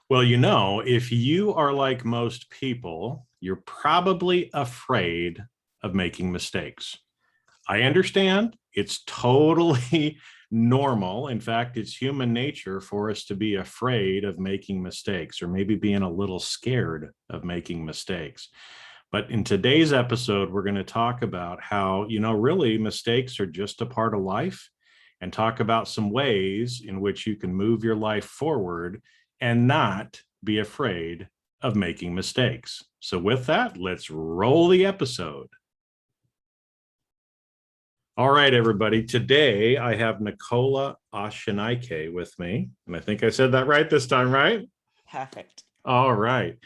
Well, if you are like most people, you're probably afraid of making mistakes. I understand it's totally normal. In fact, it's human nature for us to be afraid of making mistakes or maybe being a little scared of making mistakes. But in today's episode, we're going to talk about how, really mistakes are just a part of life and talk about some ways in which you can move your life forward and not be afraid of making mistakes. So with that, let's roll the episode. All right, everybody. Today I have Nicola Osinaike with me. And I think I said that right this time, right? Perfect. All right.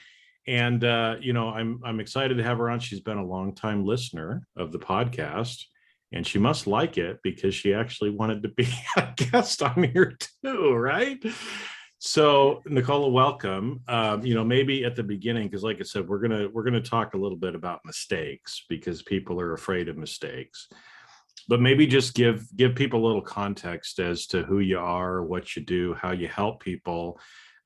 And I'm excited to have her on. She's been a longtime listener of the podcast, and she must like it because she actually wanted to be a guest on here too, right? So, Nicola, welcome. Maybe at the beginning, because like I said, we're gonna talk a little bit about mistakes because people are afraid of mistakes. But maybe just give people a little context as to who you are, what you do, how you help people.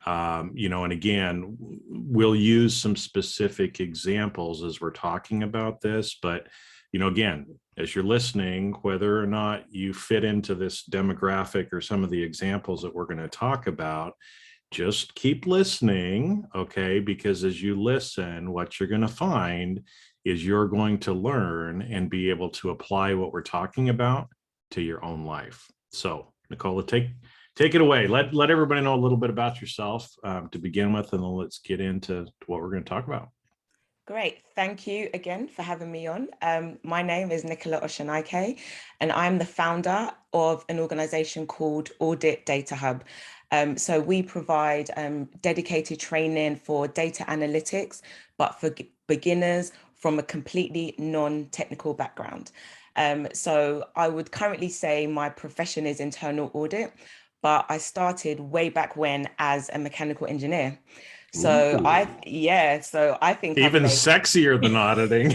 And again, we'll use some specific examples as we're talking about this. But, again, as you're listening, whether or not you fit into this demographic or some of the examples that we're going to talk about, just keep listening, okay? Because as you listen, what you're going to find is you're going to learn and be able to apply what we're talking about to your own life. So, Nicola, take it away. Let everybody know a little bit about yourself to begin with, and then let's get into what we're going to talk about. Great. Thank you again for having me on. My name is Nicola Osinaike, and I'm the founder of an organization called Audit Data Hub. So we provide dedicated training for data analytics, but for beginners from a completely non-technical background. So I would currently say my profession is internal audit, but I started way back when as a mechanical engineer. So I think I've Even made sexier than auditing.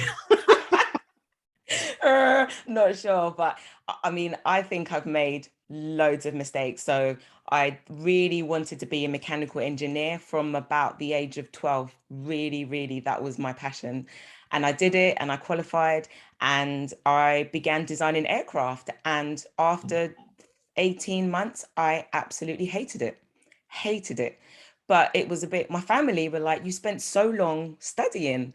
not sure, but I mean, I think I've made loads of mistakes. So I really wanted to be a mechanical engineer from about the age of 12. Really, really, that was my passion. And I did it and I qualified and I began designing aircraft. And after 18 months, I absolutely hated it. Hated it. But it was a bit, my family were like, you spent so long studying,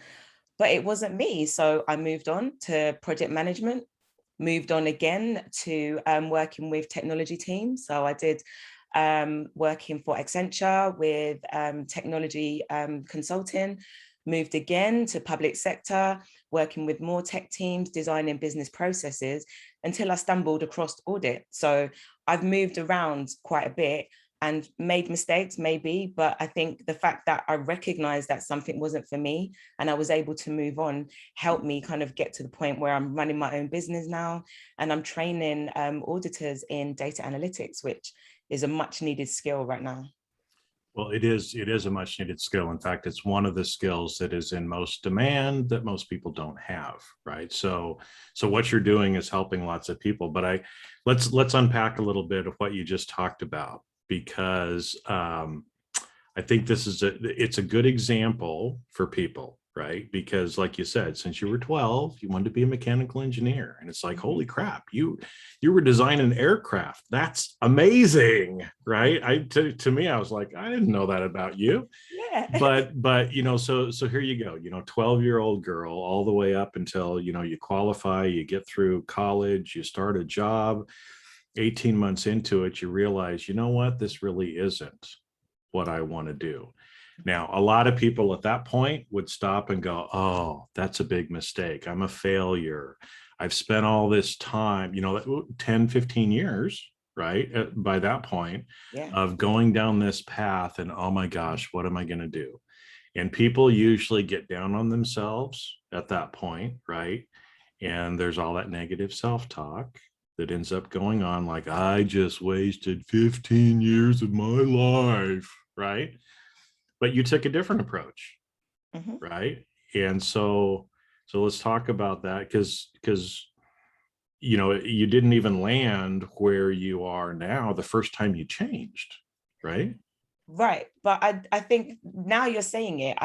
but it wasn't me. So I moved on to project management, moved on again to working with technology teams. So I did working for Accenture with technology consulting, moved again to public sector, working with more tech teams, designing business processes until I stumbled across audit. So I've moved around quite a bit and made mistakes maybe, but I think the fact that I recognized that something wasn't for me and I was able to move on helped me kind of get to the point where I'm running my own business now and I'm training auditors in data analytics, which is a much needed skill right now. Well, it is a much needed skill. In fact, it's one of the skills that is in most demand that most people don't have, right? So what you're doing is helping lots of people. But let's unpack a little bit of what you just talked about, because I think it's a good example for people, right? Because like you said, since you were 12, you wanted to be a mechanical engineer. And it's like, holy crap, you were designing aircraft. That's amazing, right? To me, I was like, I didn't know that about you. Yeah. But so here you go, 12-year-old girl all the way up until, you qualify, you get through college, you start a job. 18 months into it, you realize, you know what, this really isn't what I want to do. Now, a lot of people at that point would stop and go, oh, that's a big mistake. I'm a failure. I've spent all this time, 10, 15 years, right? By that point Yeah. of going down this path and, oh my gosh, what am I going to do? And people usually get down on themselves at that point, right? And there's all that negative self-talk that ends up going on, like, I just wasted 15 years of my life, right? But you took a different approach, Mm-hmm. right? And so let's talk about that, because you didn't even land where you are now the first time you changed, right? Right. But I think now you're saying it,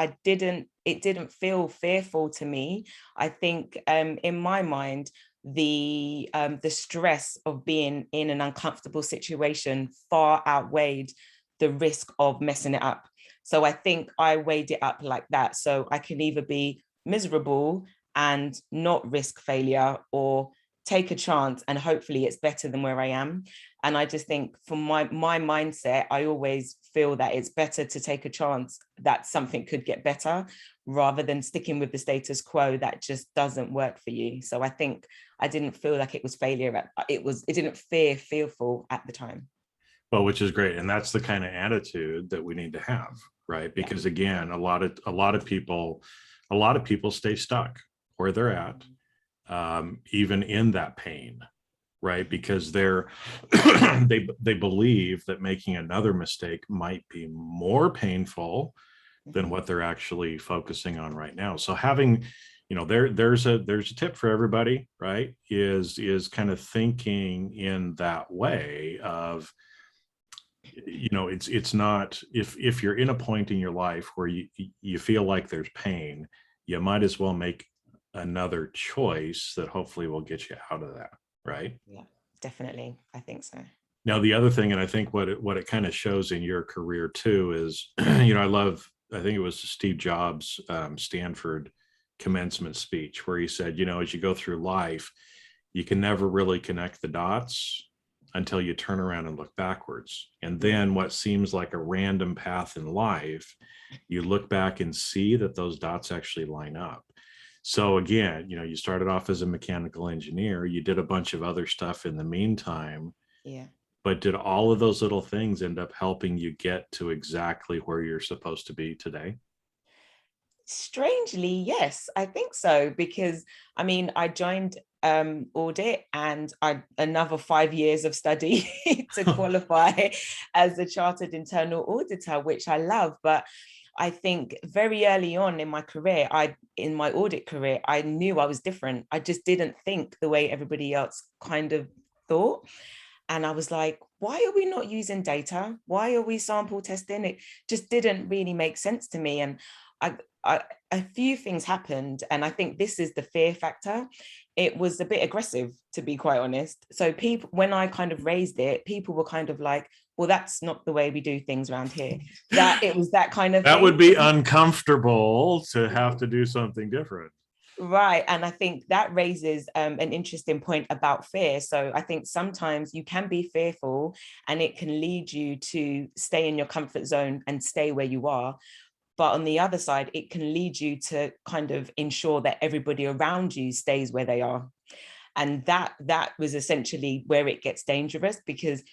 it didn't feel fearful to me. I think in my mind, the stress of being in an uncomfortable situation far outweighed the risk of messing it up. So I think I weighed it up like that. So I can either be miserable and not risk failure, or take a chance and hopefully it's better than where I am. And I just think from my mindset, I always feel that it's better to take a chance that something could get better rather than sticking with the status quo that just doesn't work for you. So I think I didn't feel like it was failure. It didn't fearful at the time. Well, which is great. And that's the kind of attitude that we need to have, right? Yeah. Because again, a lot of people stay stuck where they're at, even in that pain, right? Because they believe that making another mistake might be more painful than what they're actually focusing on right now. So having, there's a tip for everybody, right? Is kind of thinking in that way of, it's not, if you're in a point in your life where you feel like there's pain, you might as well make another choice that hopefully will get you out of that, right? Yeah, definitely. I think so. Now the other thing, and I think what it kind of shows in your career too, is I think it was Steve Jobs Stanford commencement speech where he said, as you go through life, you can never really connect the dots until you turn around and look backwards. And then what seems like a random path in life, you look back and see that those dots actually line up. So again, you started off as a mechanical engineer, you did a bunch of other stuff in the meantime, Yeah. but did all of those little things end up helping you get to exactly where you're supposed to be today? Strangely, yes, I think so. Because I mean, I joined audit, and I another 5 years of study to qualify as a chartered internal auditor, which I love. But I think very early on in my career, in my audit career, I knew I was different. I just didn't think the way everybody else kind of thought. And I was like, why are we not using data? Why are we sample testing? It just didn't really make sense to me. And I, I, a few things happened. And I think this is the fear factor. It was a bit aggressive, to be quite honest. So people, when I kind of raised it, people were kind of like, well, that's not the way we do things around here. That it was that kind of That would thing. be uncomfortable to have to do something different. Right. And I think that raises an interesting point about fear. So I think sometimes you can be fearful and it can lead you to stay in your comfort zone and stay where you are. But on the other side, it can lead you to kind of ensure that everybody around you stays where they are. And that was essentially where it gets dangerous, because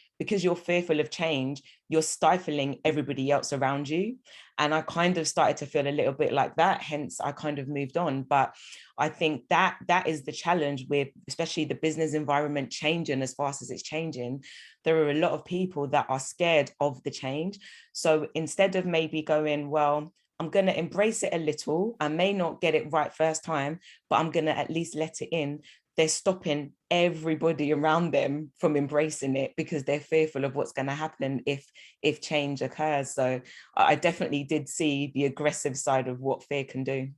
you're fearful of change, you're stifling everybody else around you. And I kind of started to feel a little bit like that, hence I kind of moved on. But I think that is the challenge with especially the business environment changing as fast as it's changing. There are a lot of people that are scared of the change. So instead of maybe going, well, I'm going to embrace it a little, I may not get it right first time, but I'm going to at least let it in, they're stopping everybody around them from embracing it because they're fearful of what's going to happen if change occurs. So I definitely did see the aggressive side of what fear can do.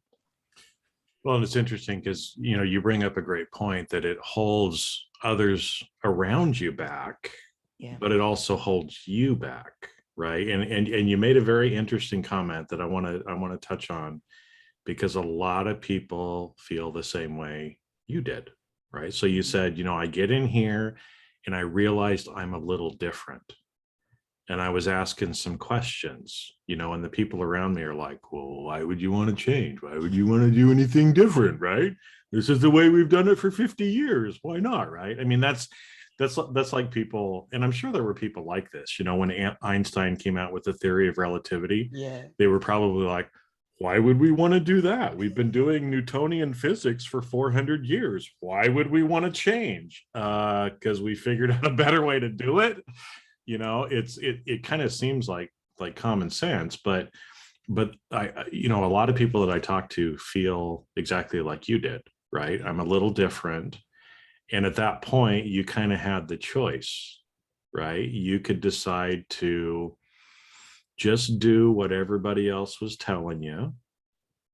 Well, and it's interesting because, you bring up a great point that it holds others around you back, Yeah. but it also holds you back, right? And you made a very interesting comment that I want to touch on, because a lot of people feel the same way you did, right? So you said, I get in here and I realized I'm a little different. And I was asking some questions, and the people around me are like, well, why would you want to change? Why would you want to do anything different, right? This is the way we've done it for 50 years. Why not, right? I mean, that's like people, and I'm sure there were people like this, when Einstein came out with the theory of relativity, Yeah. they were probably like, why would we want to do that? We've been doing Newtonian physics for 400 years. Why would we want to change? Because we figured out a better way to do it. It kind of seems like common sense, but a lot of people that I talk to feel exactly like you did, right? I'm a little different. And at that point, you kind of had the choice, right? You could decide to just do what everybody else was telling you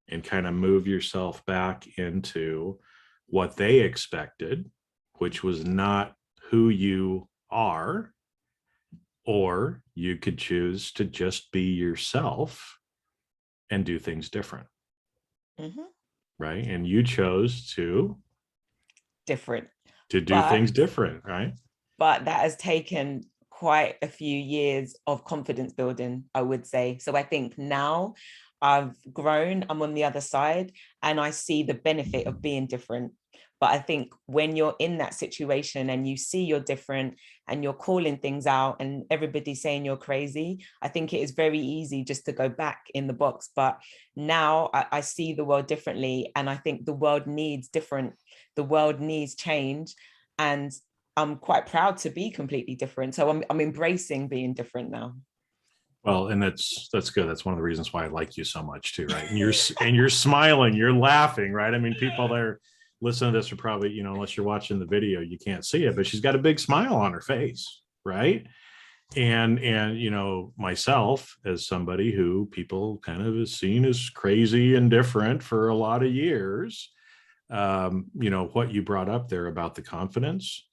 and kind of move yourself back into what they expected, which was not who you are, or you could choose to just be yourself and do things different. Mhm. Right. And you chose Different. to do But things different, right? but that has taken quite a few years of confidence building, I would say. So I think now I've grown, I'm on the other side, and I see the benefit of being different. But I think when you're in that situation and you see you're different and you're calling things out and everybody's saying you're crazy, I think it is very easy just to go back in the box. But now I see the world differently, and I think the world needs different, the world needs change. And I'm quite proud to be completely different. So I'm embracing being different now. Well, and that's good. That's one of the reasons why I like you so much too, right? And you're smiling, you're laughing, right? I mean, people there listening to this are probably, unless you're watching the video, you can't see it, but she's got a big smile on her face, right? And myself, as somebody who people kind of is seen as crazy and different for a lot of years, what you brought up there about the confidence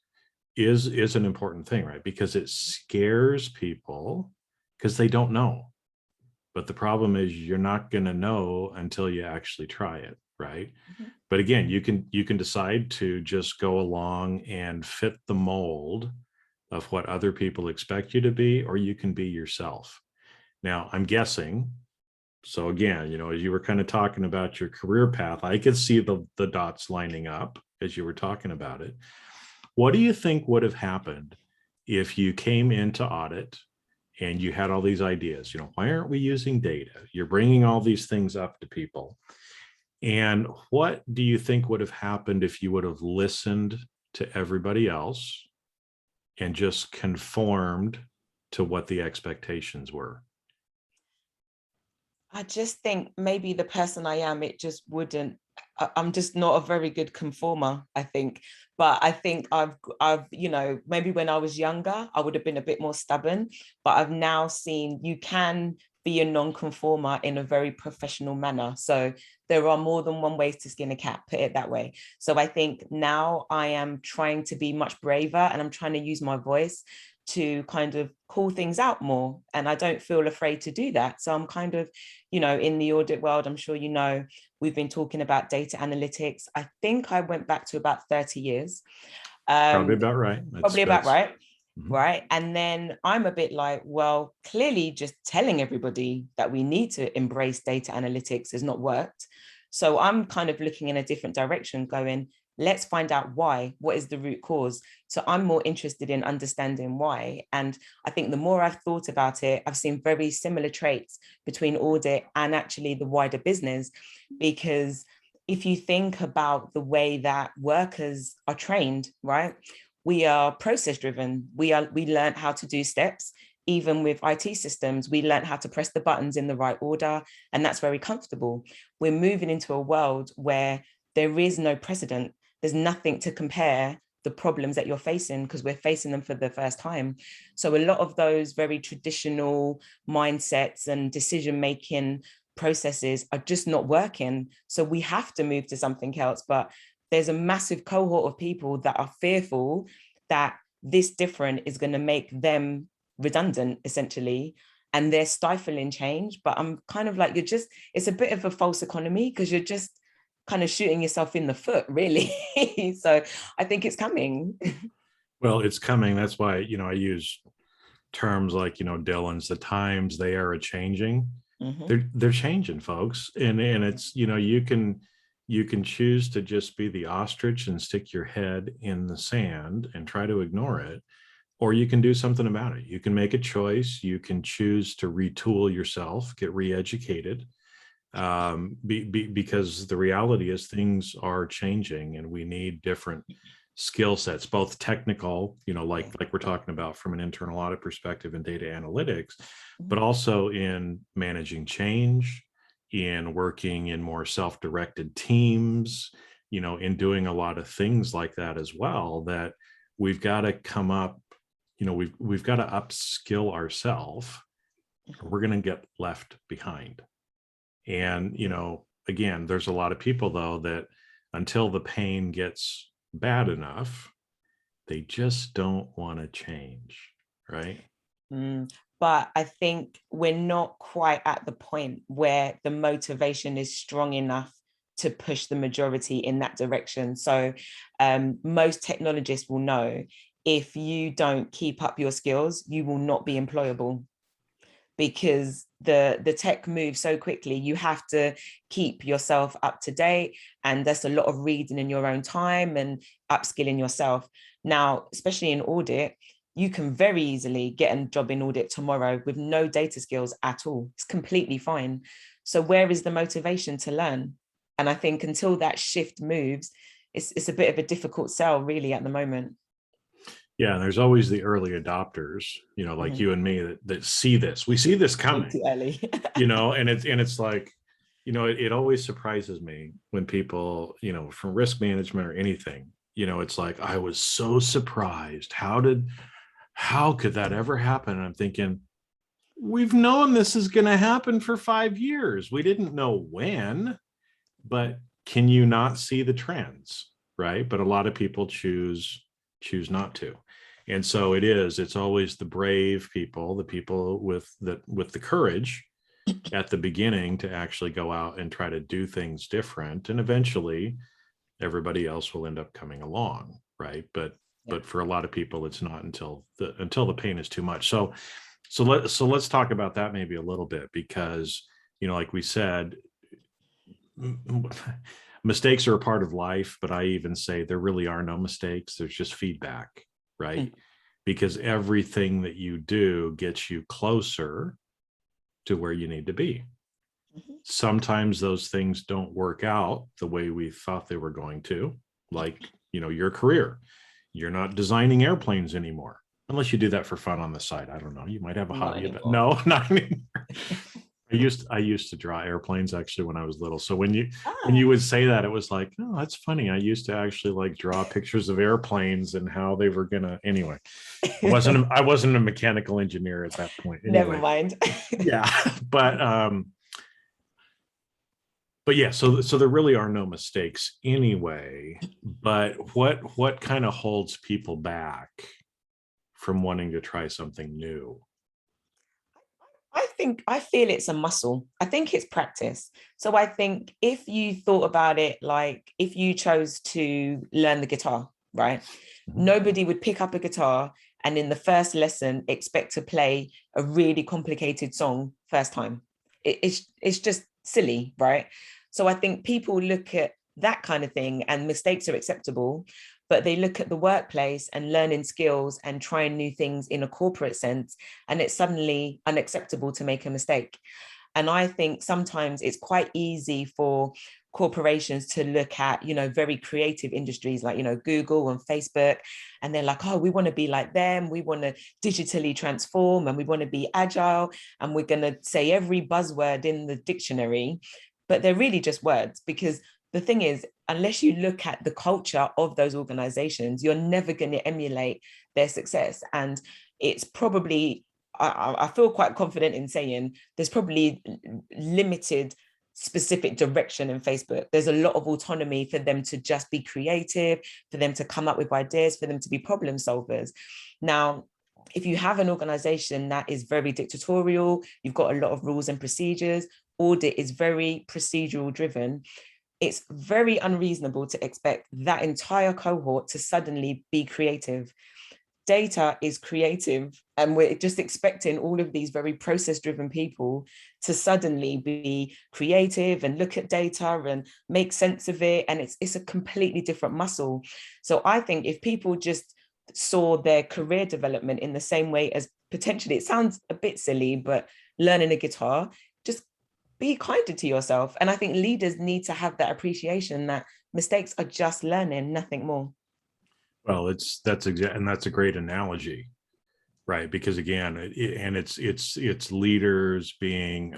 is an important thing, right? Because it scares people because they don't know. But the problem is you're not going to know until you actually try it, right? Mhm. But again, you can decide to just go along and fit the mold of what other people expect you to be, or you can be yourself. Now, I'm guessing. So again, as you were kind of talking about your career path, I could see the dots lining up as you were talking about it. What do you think would have happened if you came into audit and you had all these ideas? Why aren't we using data? You're bringing all these things up to people. And what do you think would have happened if you would have listened to everybody else and just conformed to what the expectations were? I just think maybe the person I am, it just wouldn't. I'm just not a very good conformer, I think. But I think maybe when I was younger, I would have been a bit more stubborn. But I've now seen you can be a non-conformer in a very professional manner. So there are more than one ways to skin a cat, put it that way. So I think now I am trying to be much braver, and I'm trying to use my voice to kind of call things out more. And I don't feel afraid to do that. So I'm kind of, in the audit world, I'm sure we've been talking about data analytics. I think I went back to about 30 years. Probably Um, about right. Probably about That's right. mhm. Right. And then I'm a bit like, well, clearly just telling everybody that we need to embrace data analytics has not worked. So I'm kind of looking in a different direction, going, let's find out why. What is the root cause? So I'm more interested in understanding why. And I think the more I've thought about it, I've seen very similar traits between audit and actually the wider business. Because if you think about the way that workers are trained, right? We are process driven. We learn how to do steps. Even with IT systems, we learn how to press the buttons in the right order, and that's very comfortable. We're moving into a world where there is no precedent. There's nothing to compare the problems that you're facing, because we're facing them for the first time. So a lot of those very traditional mindsets and decision making processes are just not working. So we have to move to something else. But there's a massive cohort of people that are fearful that this different is going to make them redundant, essentially, and they're stifling change. But I'm kind of like, it's a bit of a false economy, because you're just kind of shooting yourself in the foot, really. So I think it's coming. Well, it's coming. That's why, I use terms like, Dylan's, the times they are a changing. Mm-hmm. They're changing, folks. And it's, you can choose to just be the ostrich and stick your head in the sand and try to ignore it, or you can do something about it. You can make a choice. You can choose to retool yourself, get re-educated, because the reality is things are changing and we need different skill sets, both technical, like Yeah. we're talking about from an internal audit perspective and data analytics, but Mm-hmm. also in managing change, in working in more self-directed teams, in doing a lot of things like that as well, that we've got to come up, we've got to upskill ourselves or we're going to get left behind. And, again, there's a lot of people though that until the pain gets bad enough, they just don't want to change, right? But I think we're not quite at the point where the motivation is strong enough to push the majority in that direction. So most technologists will know if you don't keep up your skills, you will not be employable, because the tech moves so quickly. You have to keep yourself up to date, and there's a lot of reading in your own time and upskilling yourself. Now, especially in audit, you can very easily get a job in audit tomorrow with no data skills at all. It's completely fine. So where is the motivation to learn? And I think until that shift moves, it's a bit of a difficult sell really at the moment. Yeah, and there's always the early adopters, like you and me that see this. We see this coming. Too early. And it's like, it always surprises me when people, from risk management or anything, it's like, I was so surprised. How could that ever happen? And I'm thinking, we've known this is going to happen for 5 years. We didn't know when, but can you not see the trends? Right. But a lot of people choose not to. And so it's always the brave people, the people with the courage at the beginning to actually go out and try to do things different. And eventually everybody else will end up coming along. Right. But for a lot of people, it's not until the pain is too much. So let's talk about that maybe a little bit, because, like we said, mistakes are a part of life, but I even say there really are no mistakes. There's just feedback, right? Because everything that you do gets you closer to where you need to be. Sometimes those things don't work out the way we thought they were going to, like, your career. You're not designing airplanes anymore, unless you do that for fun on the side. I don't know. You might have a hobby of it. No, not anymore. I used to draw airplanes actually when I was little. So when you would say that, it was like, oh, that's funny. I used to actually like draw pictures of airplanes and how they were gonna. Anyway, I wasn't a mechanical engineer at that point. Anyway. Never mind. Yeah, but yeah, so there really are no mistakes anyway. But what kind of holds people back from wanting to try something new? I feel it's a muscle. I think it's practice. So I think if you thought about it, like if you chose to learn the guitar, right? Nobody would pick up a guitar and in the first lesson expect to play a really complicated song first time. It's just silly, right? So I think people look at that kind of thing and mistakes are acceptable, but they look at the workplace and learning skills and trying new things in a corporate sense, and it's suddenly unacceptable to make a mistake. And I think sometimes it's quite easy for corporations to look at, very creative industries like, Google and Facebook, and they're like, oh, we want to be like them. We want to digitally transform and we want to be agile. And we're going to say every buzzword in the dictionary, but they're really just words, because the thing is, unless you look at the culture of those organizations, you're never going to emulate their success. And it's probably, I feel quite confident in saying there's probably limited specific direction in Facebook. There's a lot of autonomy for them to just be creative, for them to come up with ideas, for them to be problem solvers. Now, if you have an organization that is very dictatorial, you've got a lot of rules and procedures, audit is very procedural driven, it's very unreasonable to expect that entire cohort to suddenly be creative. Data is creative, and we're just expecting all of these very process-driven people to suddenly be creative and look at data and make sense of it. And it's a completely different muscle. So I think if people just saw their career development in the same way as, potentially, it sounds a bit silly, but learning a guitar, just be kinder to yourself. And I think leaders need to have that appreciation that mistakes are just learning, nothing more. Well, that's a great analogy, right? Because again, it's leaders being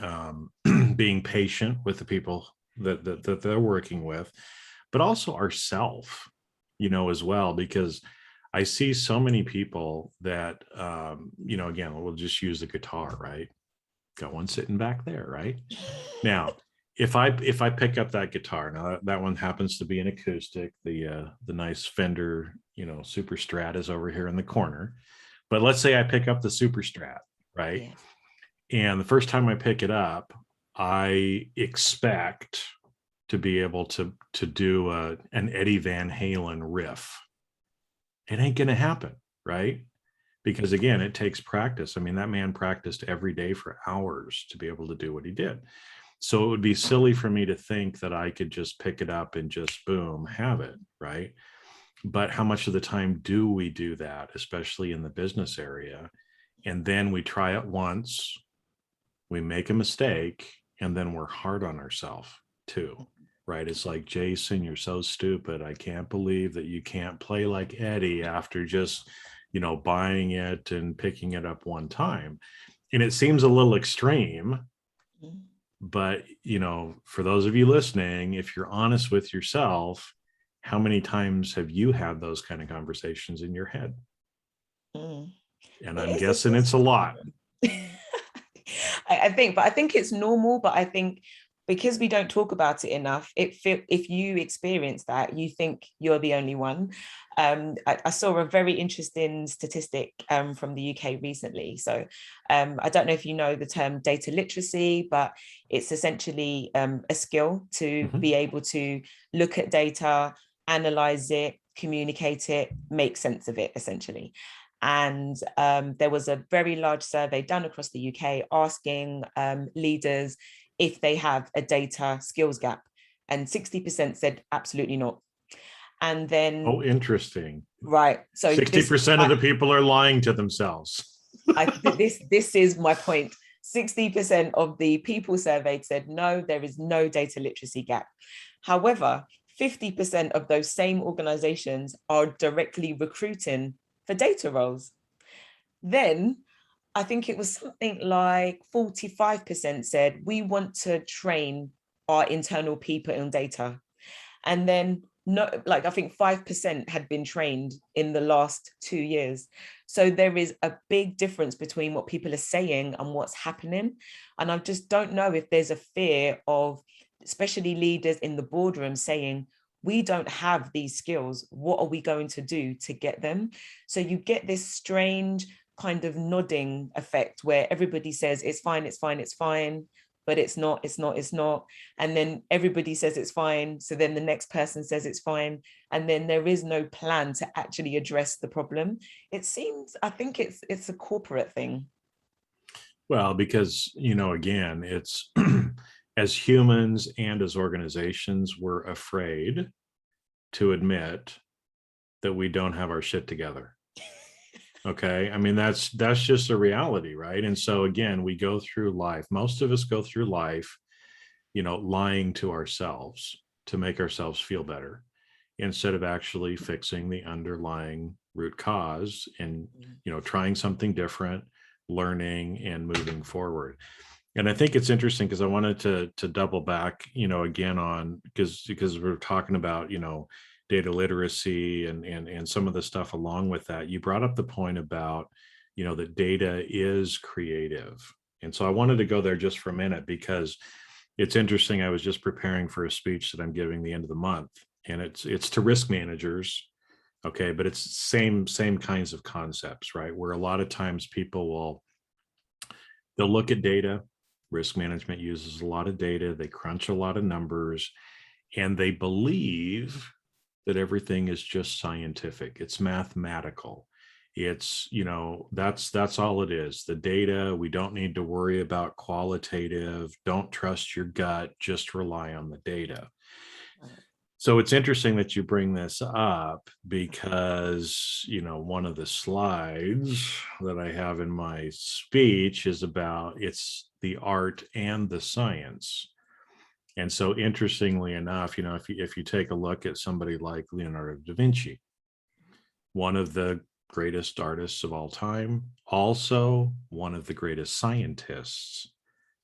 being patient with the people that they're working with, but also ourself, as well, because I see so many people that, again, we'll just use the guitar, right? Got one sitting back there, right? Now, if I pick up that guitar, now that one happens to be an acoustic, the nice Fender, Super Strat is over here in the corner. But let's say I pick up the Super Strat, right? Yeah. And the first time I pick it up, I expect to be able to do an Eddie Van Halen riff. It ain't going to happen, right? Because again, it takes practice. I mean, that man practiced every day for hours to be able to do what he did. So it would be silly for me to think that I could just pick it up and just boom, have it, right? But how much of the time do we do that, especially in the business area? And then we try it once, we make a mistake, and then we're hard on ourselves too, right? It's like, Jason, you're so stupid. I can't believe that you can't play like Eddie after just, buying it and picking it up one time. And it seems a little extreme, Mm. but, for those of you listening, if you're honest with yourself, how many times have you had those kind of conversations in your head? Mm. And It I'm is, guessing it's a lot. I think it's normal, but I think because we don't talk about it enough, if you experience that, you think you're the only one. I saw a very interesting statistic from the UK recently. So I don't know if you know the term data literacy, but it's essentially a skill to Mhm. be able to look at data, analyze it, communicate it, make sense of it, essentially. And there was a very large survey done across the UK asking leaders if they have a data skills gap. And 60% said absolutely not. And then, Oh, interesting. right. So this, 60% of the people are lying to themselves. this is my point. 60% of the people surveyed said, no, there is no data literacy gap. However, 50% of those same organizations are directly recruiting for data roles. Then I think it was something like 45% said, we want to train our internal people in data. And then no, like I think 5% had been trained in the last 2 years. So there is a big difference between what people are saying and what's happening. And I just don't know if there's a fear of, especially leaders in the boardroom saying, we don't have these skills. What are we going to do to get them? So you get this strange kind of nodding effect where everybody says, it's fine, it's fine, it's fine, but it's not, it's not, it's not. And then everybody says it's fine. So then the next person says it's fine. And then there is no plan to actually address the problem. It seems, I think it's a corporate thing. Well, because, again, it's as humans and as organizations, we're afraid to admit that we don't have our shit together. Okay. I mean, that's just a reality, right? And so again, we go through life. Most of us go through life, lying to ourselves to make ourselves feel better instead of actually fixing the underlying root cause and, trying something different, learning and moving forward. And I think it's interesting because I wanted to double back, again on because we're talking about, data literacy and some of the stuff along with that. You brought up the point about, that data is creative. And so I wanted to go there just for a minute because it's interesting. I was just preparing for a speech that I'm giving the end of the month, and it's to risk managers. Okay, but it's same kinds of concepts, right? Where a lot of times people they'll look at data. Risk management uses a lot of data. They crunch a lot of numbers, and they believe that everything is just scientific. It's mathematical. It's, that's all it is. The data, we don't need to worry about qualitative. Don't trust your gut, just rely on the data. So it's interesting that you bring this up because, one of the slides that I have in my speech is about it's the art and the science. And so interestingly enough, if you take a look at somebody like Leonardo da Vinci, one of the greatest artists of all time, also one of the greatest scientists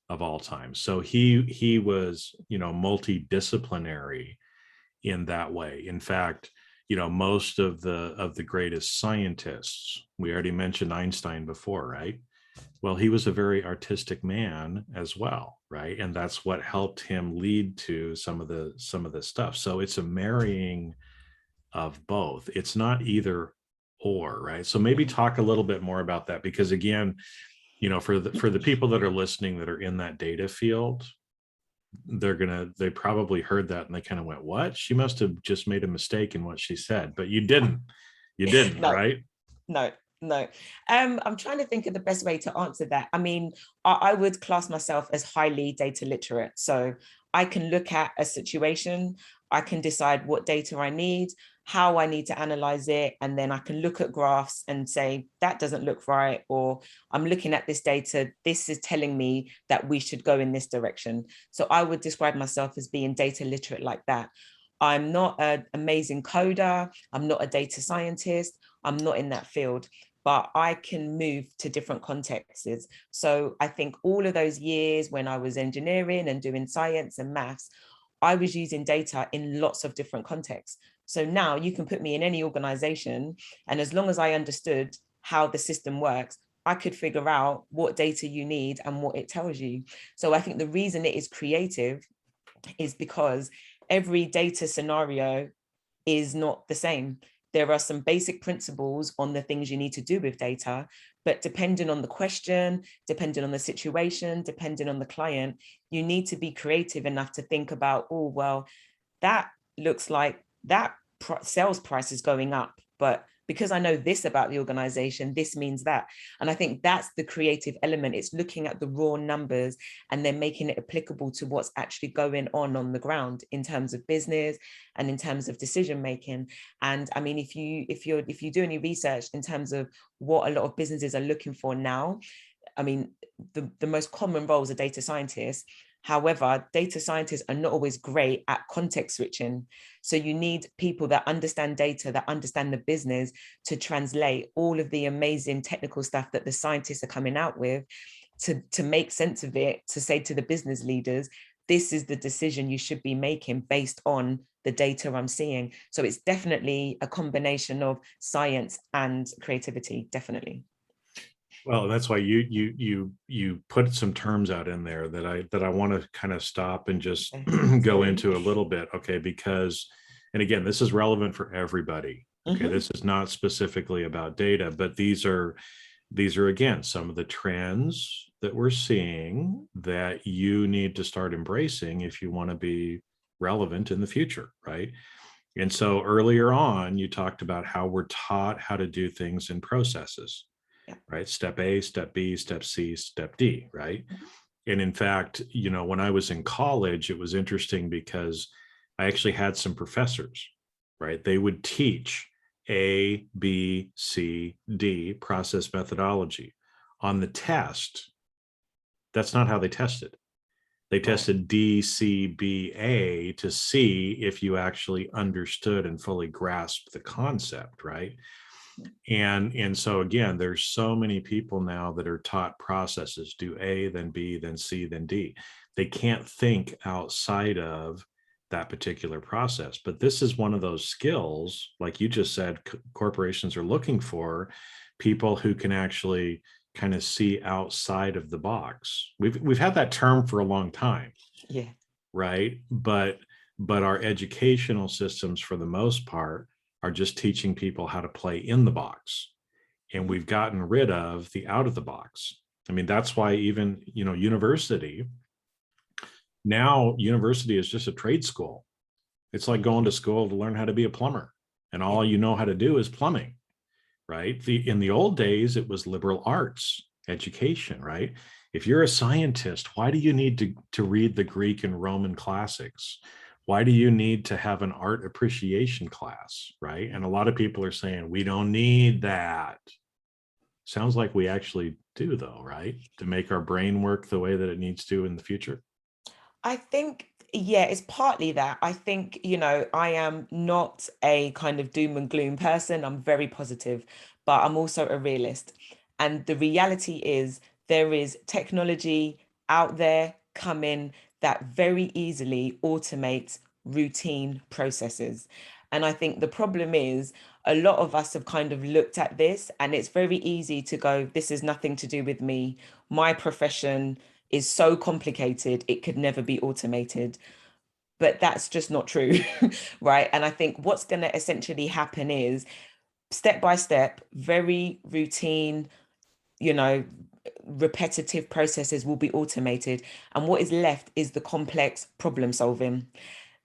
of all time. So he was, multidisciplinary in that way. In fact, most of the greatest scientists, we already mentioned Einstein before, right? Well, he was a very artistic man as well, right? And that's what helped him lead to some of the stuff. So it's a marrying of both. It's not either or, right? So maybe Mhm. talk a little bit more about that, because again, for the people that are listening that are in that data field, they probably heard that and they kind of went, what? She must have just made a mistake in what she said, but you didn't, No, right? no, no. I'm trying to think of the best way to answer that. I mean, I would class myself as highly data literate. So I can look at a situation, I can decide what data I need, how I need to analyze it, and then I can look at graphs and say, that doesn't look right, or I'm looking at this data, this is telling me that we should go in this direction. So I would describe myself as being data literate like that. I'm not an amazing coder, I'm not a data scientist, I'm not in that field, but I can move to different contexts. So I think all of those years when I was engineering and doing science and maths, I was using data in lots of different contexts. So now you can put me in any organization, and as long as I understood how the system works, I could figure out what data you need and what it tells you. So I think the reason it is creative is because every data scenario is not the same. There are some basic principles on the things you need to do with data, but depending on the question, depending on the situation, depending on the client, you need to be creative enough to think about, oh, well, that looks like that sales price is going up, but because I know this about the organization, this means that. And I think that's the creative element. It's looking at the raw numbers and then making it applicable to what's actually going on the ground in terms of business and in terms of decision making. And I mean, if you do any research in terms of what a lot of businesses are looking for now, I mean, the most common roles are data scientists. However, data scientists are not always great at context switching. So you need people that understand data, that understand the business, to translate all of the amazing technical stuff that the scientists are coming out with, to make sense of it, to say to the business leaders, this is the decision you should be making based on the data I'm seeing. So it's definitely a combination of science and creativity, definitely. Well, that's why you put some terms out in there that I want to kind of stop and just Okay, go sorry. into a little bit, okay? Because, and again, this is relevant for everybody. Okay, Mm-hmm. this is not specifically about data, but these are again some of the trends that we're seeing that you need to start embracing if you want to be relevant in the future, right? And so earlier on, you talked about how we're taught how to do things in processes, Yeah. right? Step A, step B, step C, step D, right? And in fact, when I was in college, it was interesting because I actually had some professors, right? They would teach A, B, C, D process methodology. On the test, that's not how they tested. They Right. tested D, C, B, A to see if you actually understood and fully grasped the concept, right? And so again, there's so many people now that are taught processes, do A, then B, then C, then D. They can't think outside of that particular process. But this is one of those skills, like you just said, corporations are looking for people who can actually kind of see outside of the box. We've had that term for a long time, Yeah. right? But our educational systems, for the most part, are just teaching people how to play in the box, and Mhm. we've gotten rid of the out of the box. I mean, that's why even university is just a trade school. It's like going to school to learn how to be a plumber, and Yeah. all you know how to do is plumbing, right? In the old days, it was liberal arts education, right? If you're a scientist, why do you need to read the Greek and Roman classics? Why do you need to have an art appreciation class, right? And a lot of people are saying we don't need that. Sounds like we actually do, though, right? To make our brain work the way that it needs to in the future. I think, yeah, it's partly that. I think, I am not a kind of doom and gloom person. I'm very positive, but I'm also a realist. And the reality is, there is technology out there coming that very easily automates routine processes. And I think the problem is, a lot of us have kind of looked at this, and it's very easy to go, this is nothing to do with me. My profession is so complicated, it could never be automated. But that's just not true, right? And I think what's going to essentially happen is step by step, very routine, you know, repetitive processes will be automated. And what is left is the complex problem solving.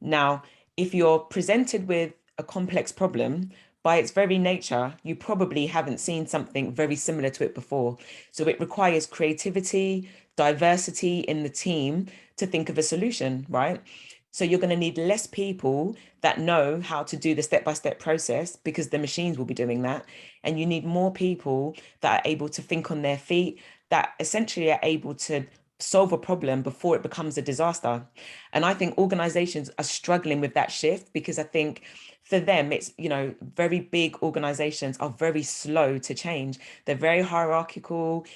Now, if you're presented with a complex problem, by its very nature, you probably haven't seen something very similar to it before. So it requires creativity, diversity in the team to think of a solution, right? So you're going to need less people that know how to do the step-by-step process because the machines will be doing that. And you need more people that are able to think on their feet, that essentially are able to solve a problem before it becomes a disaster. And I think organizations are struggling with that shift because I think for them, it's, very big organizations are very slow to change. They're very hierarchical,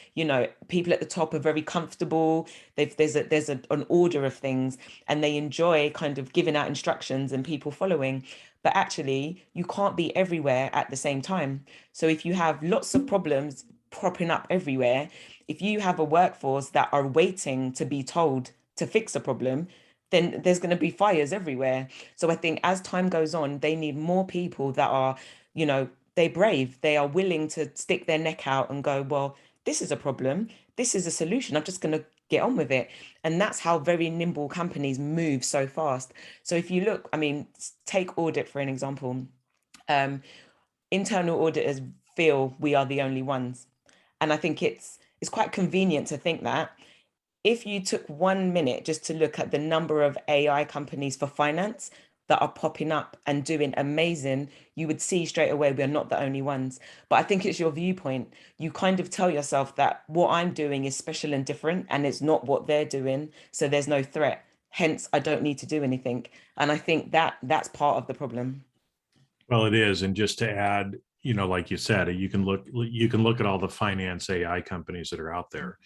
people at the top are very comfortable. There's an order of things, and they enjoy kind of giving out instructions and people following. But actually, you can't be everywhere at the same time. So if you have lots of problems propping up everywhere, if you have a workforce that are waiting to be told to fix a problem, then there's going to be fires everywhere. So I think as time goes on, they need more people that are, they're brave. They are willing to stick their neck out and go, well, this is a problem. This is a solution. I'm just going to get on with it. And that's how very nimble companies move so fast. So if you look, I mean, take audit for an example. Um, Internal auditors feel we are the only ones. And I think it's quite convenient to think that if you took 1 minute just to look at the number of AI companies for finance that are popping up and doing amazing, you would see straight away we're not the only ones. But I think it's your viewpoint. You kind of tell yourself that what I'm doing is special and different, and it's not what they're doing. So there's no threat. Hence, I don't need to do anything. And I think that that's part of the problem. Well, it is. And just to add, like you said, you can look at all the finance AI companies that are out there.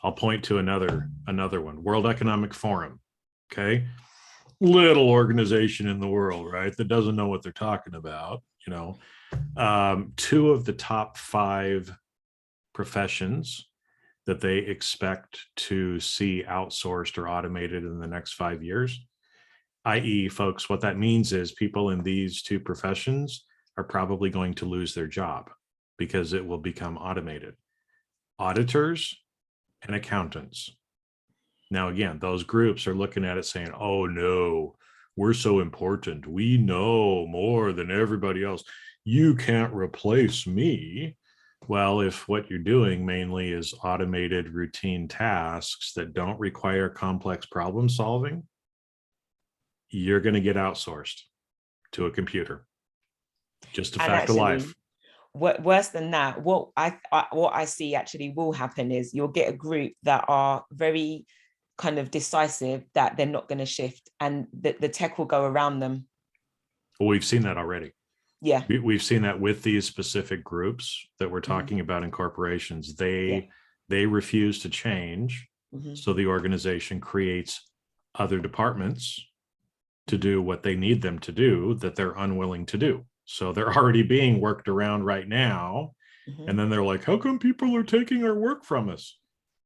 I'll point to another one, World Economic Forum. Okay. Little organization in the world, right? That doesn't know what they're talking about. Two of the top five professions that they expect to see outsourced or automated in the next 5 years, i.e., folks, what that means is people in these two professions are probably going to lose their job because it will become automated. Auditors and accountants. Now, again, those groups are looking at it saying, oh, no, we're so important. We know more than everybody else. You can't replace me. Well, if what you're doing mainly is automated routine tasks that don't require complex problem solving, you're going to get outsourced to a computer. Just a And fact of actually, life. worse than that, what I see actually will happen is you'll get a group that are very kind of decisive that they're not going to shift, and the tech will go around them. Well, we've seen that already. Yeah. We've seen that with these specific groups that we're Mhm. talking about in corporations. Yeah. They refuse to change. Mhm. So the organization creates other departments to Mhm. do what they need them to do that they're unwilling to do. So they're already being worked around right now. And Mhm. then they're like, how come people are taking our work from us?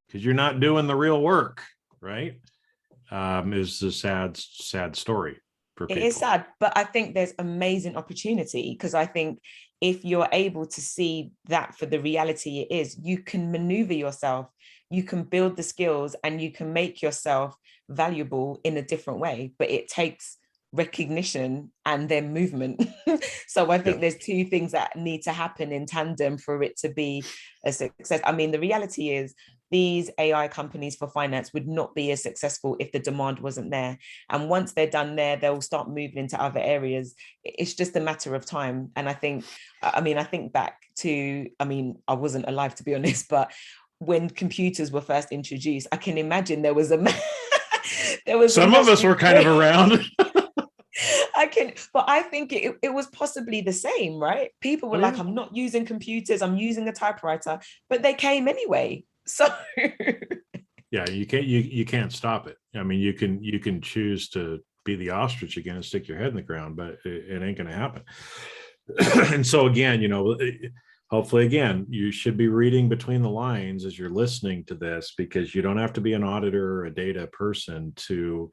Because you're not doing the real work, right? Is the sad story for It is people. sad, but I think there's amazing opportunity because I think if you're able to see that for the reality it is, you can maneuver yourself, you can build the skills, and you can make yourself valuable in a different way. But it takes recognition and then movement. So I Yeah. think there's two things that need to happen in tandem for it to be a success. I mean, the reality is these AI companies for finance would not be as successful if the demand wasn't there. And once they're done there, they'll start moving into other areas. It's just a matter of time. And I think back to, I wasn't alive to be honest, but when computers were first introduced, I can imagine there was a there was a Some of mass us were kind of around. but I think it was possibly the same, right? People were Oh, like, yeah. I'm not using computers, I'm using a typewriter, but they came anyway. So Yeah, you can't stop it. I mean, you can choose to be the ostrich again and stick your head in the ground, but it ain't going to happen. And so again, hopefully again, you should be reading between the lines as you're listening to this, because you don't have to be an auditor or a data person to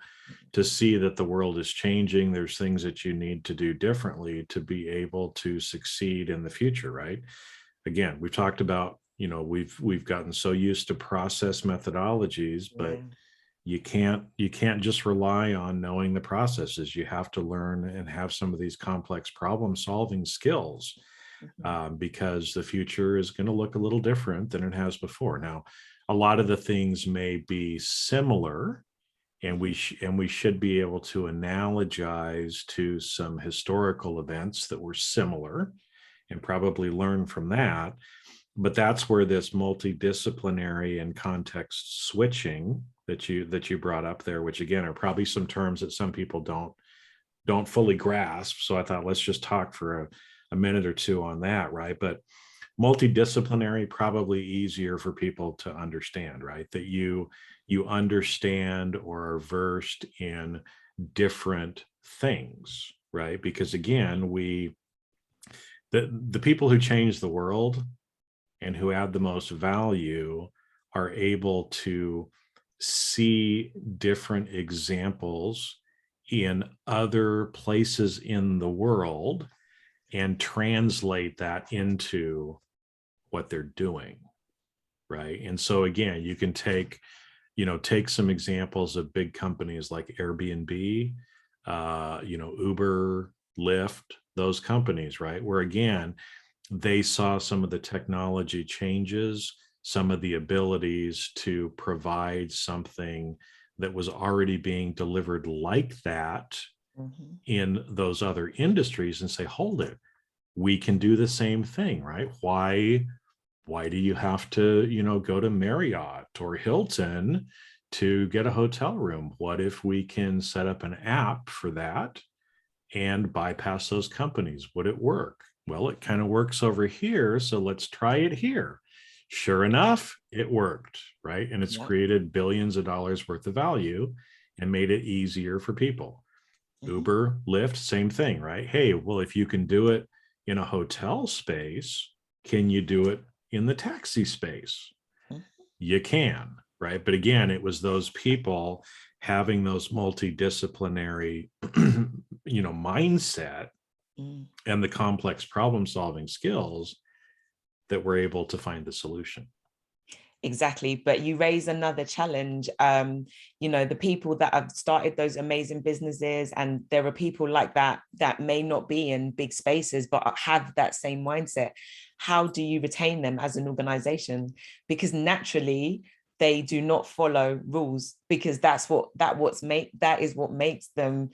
see that the world is changing. There's things that you need to do differently to be able to succeed in the future, right? Again, we've talked about, we've gotten so used to process methodologies, but Yeah. you can't just rely on knowing the processes. You have to learn and have some of these complex problem solving skills, Mhm. because the future is going to look a little different than it has before. Now, a lot of the things may be similar, and Mhm. we should be able to analogize to some historical events that were similar and probably learn from that. But that's where this multidisciplinary and context switching that you brought up there, which again are probably some terms that some people don't fully grasp. So I thought, let's just talk for a minute or two on that, right? But multidisciplinary, probably easier for people to understand, right? That you understand or are versed in different things, right? Because again, the people who change the world and who add the most value are able to see different examples in other places in the world and translate that into what they're doing, right? And so again, you can take some examples of big companies like Airbnb, Uber, Lyft, those companies, right? Where again, they saw some of the technology changes, some of the abilities to provide something that was already being delivered like that Mhm. in those other industries, and say, hold it, we can do the same thing, right? Why do you have to, go to Marriott or Hilton to get a hotel room? What if we can set up an app for that and bypass those companies? Would it work? Well, it kind of works over here, so let's try it here. Sure enough, it worked, right? And it's Yeah. created billions of dollars worth of value and made it easier for people. Mhm. Uber, Lyft, same thing, right? Hey, well, if you can do it in a hotel space, can you do it in the taxi space? Mhm. You can, right? But again, it was those people having those multidisciplinary, mindset Mm. and the complex problem solving skills that were able to find the solution. Exactly. But you raise another challenge. The people that have started those amazing businesses, and there are people like that that may not be in big spaces, but have that same mindset. How do you retain them as an organization? Because naturally, they do not follow rules, because that is what makes them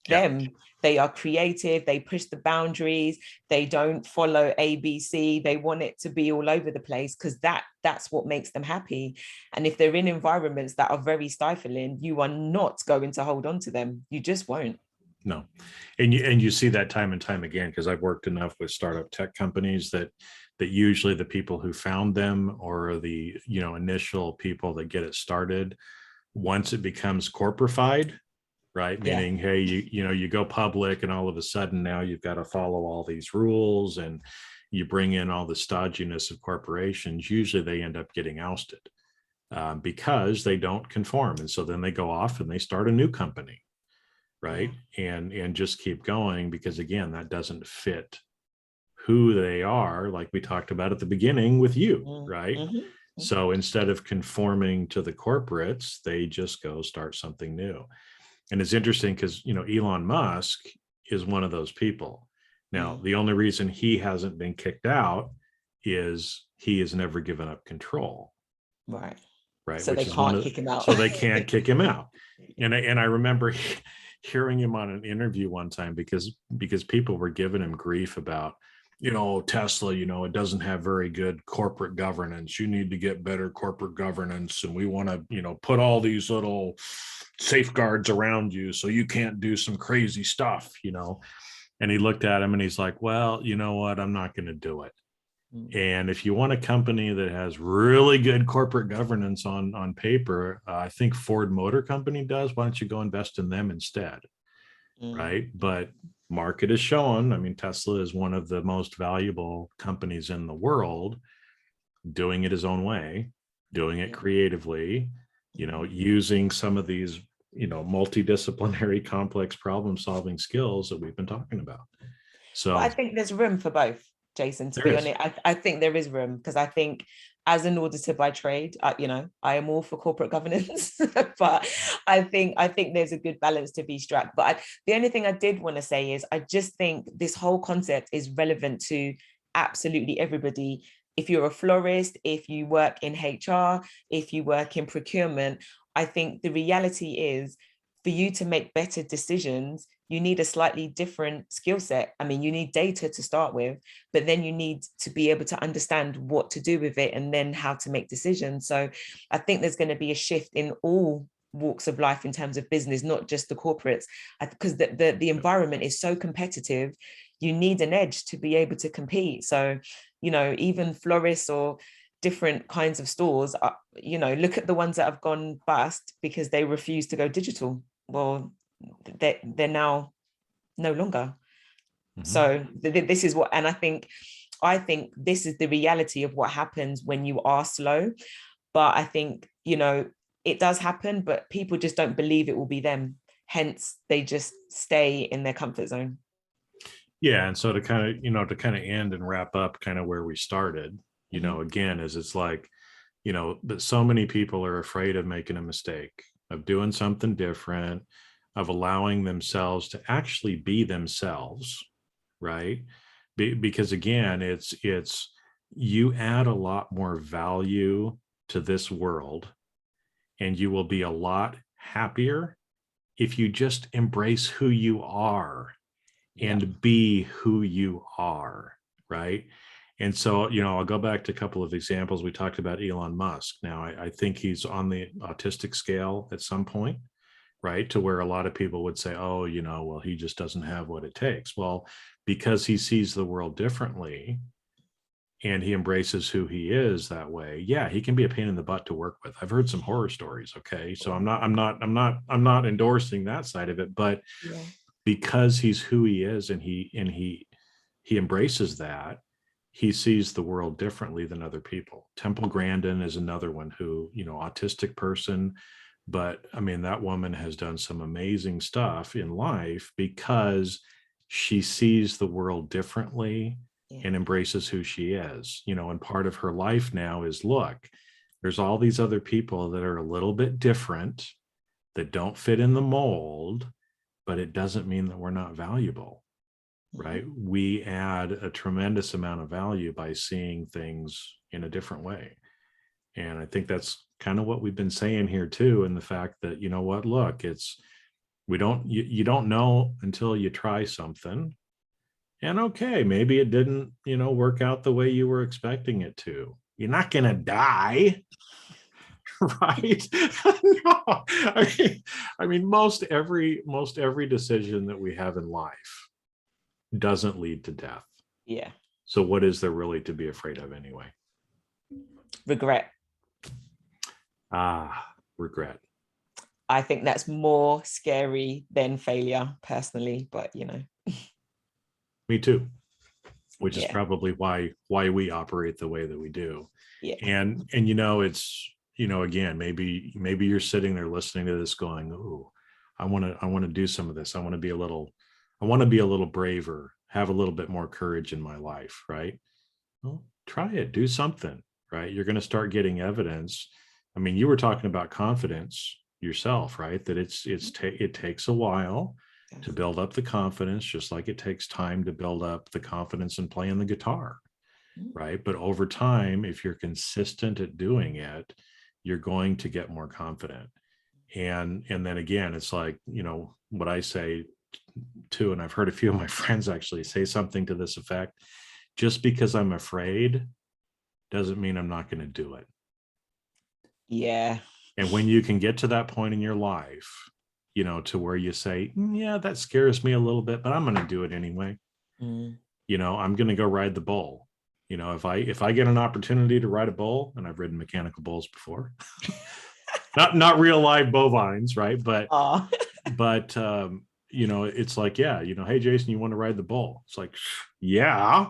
Yeah. them. They are creative, they push the boundaries, they don't follow ABC, they want it to be all over the place, because that's what makes them happy. And if they're in environments that are very stifling, you are not going to hold on to them. You just won't. No. And you see that time and time again, because I've worked enough with startup tech companies that usually the people who found them, or the initial people that get it started, once it becomes corporified, right? Yeah. Meaning, hey, you go public, and all of a sudden now you've got to follow all these rules, and you bring in all the stodginess of corporations. Usually they end up getting ousted, because they don't conform, and so then they go off and they start a new company, Yeah. right? And just keep going, because again, that doesn't fit who they are, like we talked about at the beginning with you, Mm. right? Mhm. So instead of conforming to the corporates, they just go start something new. And it's interesting because, Elon Musk is one of those people. Now, Mm. the only reason he hasn't been kicked out is he has never given up control, Right. right? So they Which is one can't of, kick him out. so they can't kick him out. And I remember hearing him on an interview one time, because people were giving him grief about, Tesla, it doesn't have very good corporate governance. You need to get better corporate governance. And we want to, put all these little safeguards around you so you can't do some crazy stuff. And he looked at him and he's like, well, you know what? I'm not going to do it. Mm. And if you want a company that has really good corporate governance on paper, I think Ford Motor Company does. Why don't you go invest in them instead? Mm. Right. But market is showing, I mean, Tesla is one of the most valuable companies in the world, doing it his own way, doing it creatively, using some of these, multidisciplinary, complex problem solving skills that we've been talking about. But I So think there's room for both, Jason, to there be is. honest. I think there is room, because I think as an auditor by trade, I am all for corporate governance, but I think there's a good balance to be struck. But the only thing I did want to say is I just think this whole concept is relevant to absolutely everybody. If you're a florist, if you work in HR, if you work in procurement, I think the reality is, for you to make better decisions, you need a slightly different skill set. I mean, you need data to start with, but then you need to be able to understand what to do with it and then how to make decisions. So I think there's going to be a shift in all walks of life in terms of business, not just the corporates, because the environment is so competitive. You need an edge to be able to compete. So, even florists or different kinds of stores, look at the ones that have gone bust because they refuse to go digital. Well, they're now no longer. So this is what, and I think this is the reality of what happens when you are slow. But I think, it does happen, but people just don't believe it will be them. Hence, they just stay in their comfort zone. Yeah. And so to kind of end and wrap up kind of where we started, again, is it's like, that so many people are afraid of making a mistake, of doing something different, of allowing themselves to actually be themselves, right? Because again, it's you add a lot more value to this world, and you will be a lot happier if you just embrace who you are and be who you are, right? And so, I'll go back to a couple of examples. We talked about Elon Musk. Now, I think he's on the autistic scale at some point, right? To where a lot of people would say, oh, well, he just doesn't have what it takes. Well, because he sees the world differently and he embraces who he is that way, yeah, he can be a pain in the butt to work with. I've heard some horror stories. Okay. So I'm not endorsing that side of it, but because he's who he is and he embraces that, he sees the world differently than other people. Temple Grandin is another one who, autistic person, but I mean, that woman has done some amazing stuff in life because she sees the world differently and embraces who she is, and part of her life now is, look, there's all these other people that are a little bit different, that don't fit in the mold, but it doesn't mean that we're not valuable, right? We add a tremendous amount of value by seeing things in a different way. And I think that's kind of what we've been saying here too. And the fact that, look, you don't know until you try something. And okay, maybe it didn't, work out the way you were expecting it to. You're not going to die. Right. No. I mean, most every decision that we have in life doesn't lead to death. Yeah. So what is there really to be afraid of anyway? Regret. Regret. I think that's more scary than failure, personally, but Me too. Which is probably why we operate the way that we do. Yeah. And it's, again, maybe you're sitting there listening to this going, oh, I want to do some of this. I want to be a little braver, have a little bit more courage in my life, right? Well, try it, do something, right? You're going to start getting evidence. I mean, you were talking about confidence yourself, right? That it takes a while to build up the confidence, just like it takes time to build up the confidence in playing the guitar, right? But over time, if you're consistent at doing it, you're going to get more confident. And then again, it's like, what I say too, and I've heard a few of my friends actually say something to this effect: just because I'm afraid doesn't mean I'm not going to do it. Yeah. And when you can get to that point in your life, to where you say, yeah, that scares me a little bit, but I'm going to do it anyway. I'm going to go ride the bull. If I get an opportunity to ride a bull, and I've ridden mechanical bulls before, not real live bovines, right? But it's like, yeah, hey, Jason, you want to ride the bull? It's like, yeah.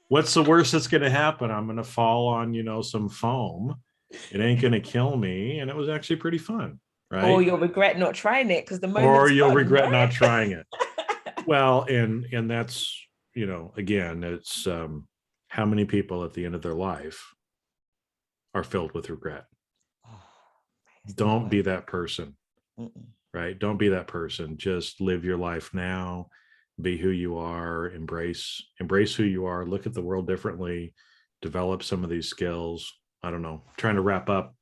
What's the worst that's going to happen? I'm going to fall on, some foam. It ain't going to kill me. And it was actually pretty fun, Or right? you'll regret not trying it because the Or moment's you'll gone, regret not right? trying it. Well, and that's, again, it's how many people at the end of their life are filled with regret. Oh, it's the Don't be worst. that person, Mm-mm. right? Don't be that person. Just live your life now, be who you are, embrace who you are, look at the world differently, develop some of these skills. I don't know, trying to wrap up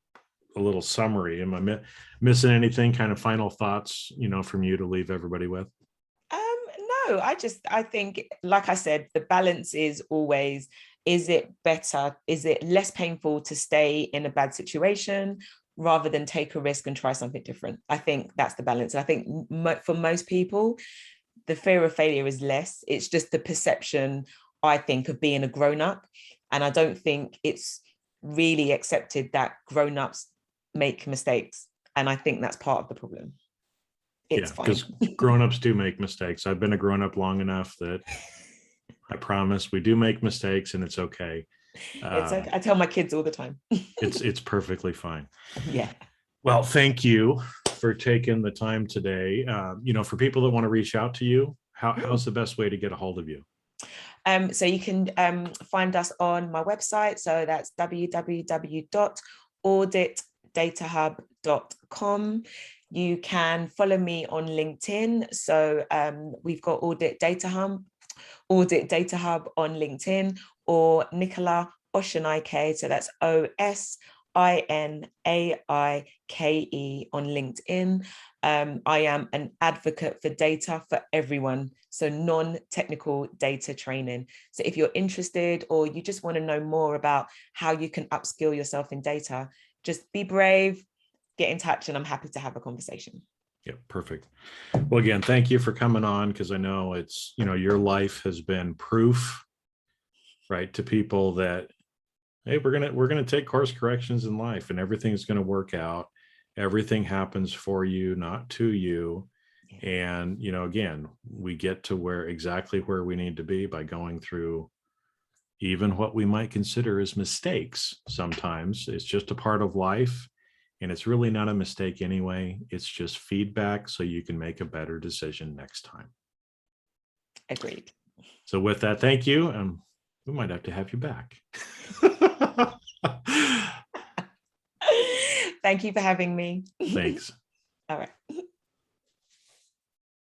a little summary. Am I missing anything? Kind of final thoughts, from you to leave everybody with? No, I think, like I said, the balance is always, is it better? Is it less painful to stay in a bad situation rather than take a risk and try something different? I think that's the balance. And I think for most people, the fear of failure is less. It's just the perception, I think, of being a grown up. And I don't think it's really accepted that grown ups make mistakes. And I think that's part of the problem. It's Yeah, fine. because grown-ups do make mistakes. I've been a grown-up long enough that I promise we do make mistakes, and it's okay. It's okay. I tell my kids all the time. It's perfectly fine. Yeah. Well, thank you for taking the time today. For people that want to reach out to you, how's the best way to get a hold of you? So you can find us on my website. So that's www.auditdatahub.com. You can follow me on LinkedIn. So we've got Audit Data Hub on LinkedIn, or Nicola Osinaike. So that's Osinaike on LinkedIn. I am an advocate for data for everyone, so non-technical data training. So if you're interested or you just want to know more about how you can upskill yourself in data, just be brave, get in touch, and I'm happy to have a conversation. Yeah, perfect. Well, again, thank you for coming on, because I know it's, your life has been proof, right, to people that, hey, we're gonna take course corrections in life, and everything's gonna work out. Everything happens for you, not to you. Yeah. And again, we get to exactly where we need to be by going through even what we might consider as mistakes. Sometimes it's just a part of life, and it's really not a mistake anyway. It's just feedback so you can make a better decision next time. Agreed. So with that, thank you. We might have to have you back. Thank you for having me. Thanks. All right.